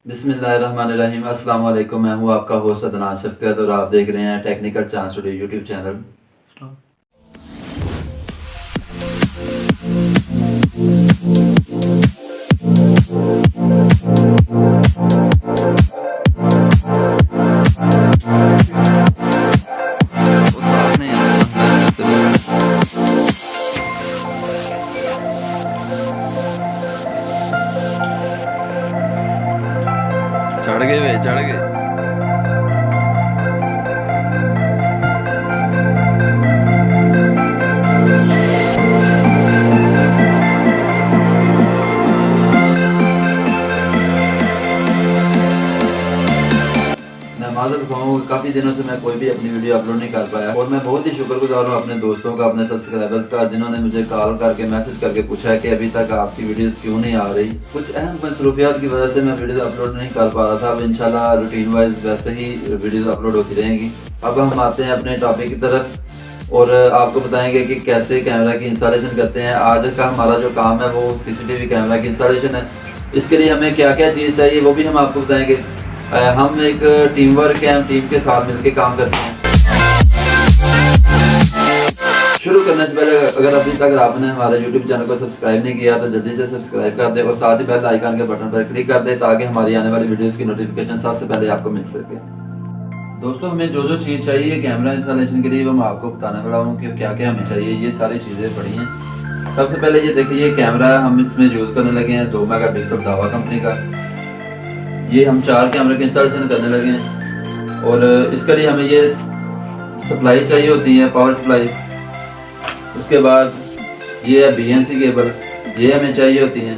बिस्मिल्लाहिर्रहमानिर्रहीम। अस्सलाम वालेकुम। मैं हूँ आपका होस्ट अदनान शफकत और आप देख रहे हैं technical chance studio YouTube channel. चढ़ गए वे चढ़ गए। मैं माज़रत ख़्वाह कि काफ़ी दिनों से मैं कोई भी अपनी वीडियो अपलोड नहीं कर पाया और मैं बहुत ही शुक्रगुजार हूँ अपने दोस्तों का, अपने सब्सक्राइबर्स का, जिन्होंने मुझे कॉल करके मैसेज करके पूछा है कि अभी तक आपकी वीडियोस क्यों नहीं आ रही। कुछ अहम मसरूफियात की वजह से मैं वीडियोस अपलोड नहीं कर पा रहा था। अब इंशाल्लाह रूटीन वाइज वैसे ही वीडियोस अपलोड होती रहेंगी। अब हम आते हैं अपने टॉपिक की तरफ और आपको बताएंगे कि कैसे कैमरा की इंस्टॉलेशन करते हैं। आज का हमारा जो काम है वो CCTV कैमरा की इंस्टॉलेशन है। इसके लिए हमें क्या क्या चीज़ चाहिए वो भी हम आपको बताएंगे। हम एक टीम वर्क है, हम टीम के साथ मिलकर काम करते हैं। शुरू करने से पहले अगर अभी तक आपने हमारे YouTube चैनल को सब्सक्राइब नहीं किया तो जल्दी से सब्सक्राइब कर दे और साथ ही बेल आइकन के बटन पर क्लिक कर दे ताकि हमारी आने वाली वीडियोस की नोटिफिकेशन सबसे पहले आपको मिल सके। दोस्तों, हमें जो जो चीज़ चाहिए कैमरा इंस्टॉलेशन के लिए वो मैं आपको बताने वाला हूँ कि क्या क्या हमें चाहिए। ये सारी चीज़ें पड़ी हैं। सबसे पहले ये देखिए, ये कैमरा हम इसमें यूज़ करने लगे हैं 2 मेगापिक्सल दावा कंपनी का। ये हम 4 कैमरे की इंस्टॉलेशन करने लगे हैं और इसके लिए हमें ये सप्लाई चाहिए होती है, पावर सप्लाई। उसके बाद ये है BNC केबल, ये हमें चाहिए होती हैं।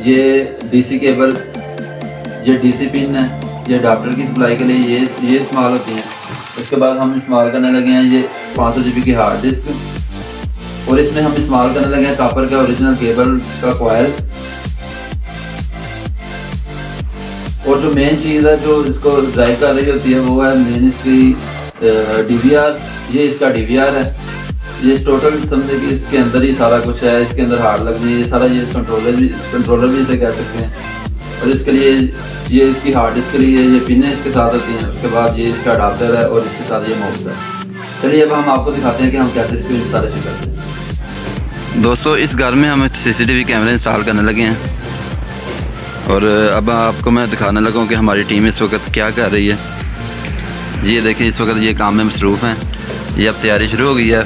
ये DC केबल, ये DC पिन है, ये अडाप्टर की सप्लाई के लिए ये इस्तेमाल होती हैं। उसके बाद हम इस्तेमाल करने लगे हैं ये 500 GB की हार्ड डिस्क और इसमें हम इस्तेमाल करने लगे हैं कॉपर का ओरिजिनल केबल का कॉयल। और जो मेन चीज़ है जो इसको ड्राइव कर रही होती है वो है मेन इसकी DVR। ये इसका DVR है। ये टोटल समझे कि इसके अंदर ही सारा कुछ है। इसके अंदर हार्ड लगनी है, ये सारा ये कंट्रोलर भी इसे कह सकते हैं। और इसके लिए ये इसकी हार्ड डिस्क के लिए ये पिनें इसके साथ होती हैं। उसके बाद ये इसका अडाप्टर है और इसके साथ ये माउस है। चलिए अब हम आपको दिखाते हैं कि हम कैसे इसको इंस्टॉलेशन करते हैं। दोस्तों, इस घर में हम CCTV कैमरे इंस्टॉल करने लगे हैं और अब आपको मैं दिखाने लगा हूँ कि हमारी टीम इस वक्त क्या कर रही है। ये देखिए, इस वक्त ये काम में मसरूफ़ हैं। ये अब तैयारी शुरू हो गई है।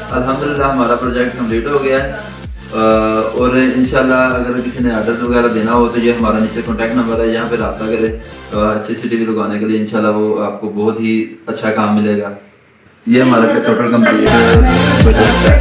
अल्हम्दुलिल्लाह हमारा प्रोजेक्ट कंप्लीट हो गया है। और इंशाल्लाह अगर किसी ने ऑर्डर वगैरह देना हो तो ये हमारा नीचे कॉन्टैक्ट नंबर है, यहाँ पे रब्ता करें CCTV लगाने के लिए। इंशाल्लाह वो आपको बहुत ही अच्छा काम मिलेगा। ये हमारा टोटल कंप्लीट प्रोजेक्ट है।